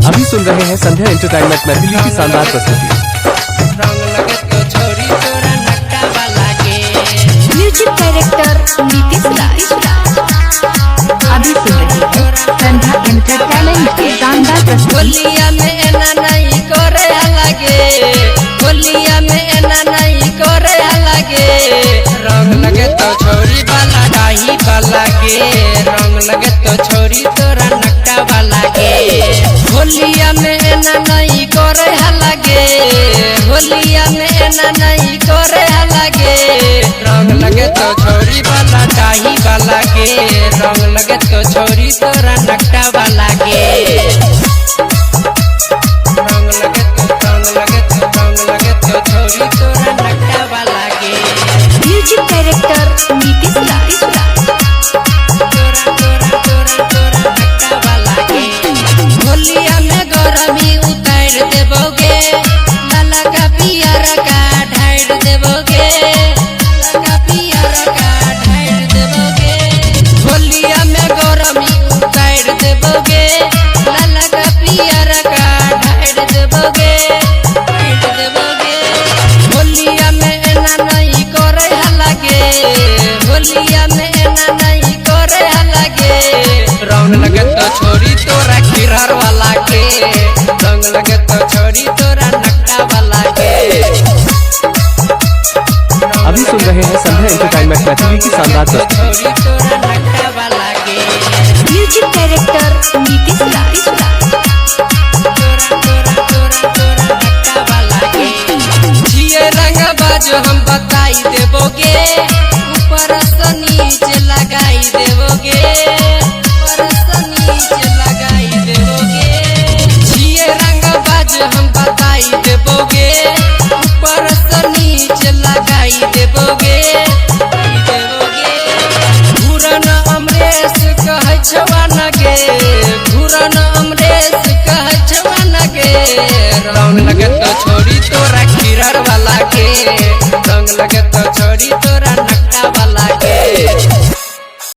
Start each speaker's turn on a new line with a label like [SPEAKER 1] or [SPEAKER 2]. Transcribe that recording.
[SPEAKER 1] अभी सुन रहे हैं संध्या एंटरटेनमेंट मैथिली की शानदार प्रस्तुति।
[SPEAKER 2] म्यूजिक डायरेक्टर नीतीश राज। अभी सुन रहे हैं संध्या एंटरटेनमेंट की शानदार प्रस्तुति।
[SPEAKER 3] होलिया में एना नहीं करे लगे, होलिया में एना नहीं करे लगे। रंग लगे तो छोरी वाला डाही वाला के, रंग लगे तो छोरी तोरा नक्का वाला के। होलिया में एना नहीं करे लगे, होलिया में एना नहीं करे लगे। रंग लगे तो छोरी वाला डाही वाला के, रंग लगे तो छोरी तोरा नक्का वाला के। रंग लगे तो छोरी तोरा नक्का वाला के।
[SPEAKER 2] म्यूजिक डायरेक्टर नीतीश राज।
[SPEAKER 3] नक्का वाला के। होलिया में गरमी उतार देबोगे, लाला का पियर का ढार देबोगे, लाला का पियर का ढार देबोगे। होलिया में गरमी उतार देबोगे, लाला का पियर का ढार देबोगे, ढार देबोगे। होलिया में एना नहीं करे लगे, होलिया में एना नहीं करे लगे। रंग लगे तो छोरी तोरा खिरहर वाला के, रंग लगे तो छोरी तोरा नक्का वाला के।
[SPEAKER 1] अभी सुन रहे हैं संध्या एंटरटेनमेंट मैथिली की शानदार प्रस्तुति।
[SPEAKER 3] छोरी तोरा नक्का वाला के।
[SPEAKER 2] म्यूजिक डायरेक्टर नीतीश राज।
[SPEAKER 3] नक्का वाला के। जिए रंग बाजो हम बताई देबोगे, ऊपर से नीचे लगाई देबोगे, ऊपर से नीचे लगाई देबोगे। जिए रंग बाजो हम बताई देबोगे, ऊपर से नीचे लगाई देबोगे, देबोगे। घूरन अमरेश कहै छवान गे, घूरन अमरेश कहै छवान गे। रंग लगे तो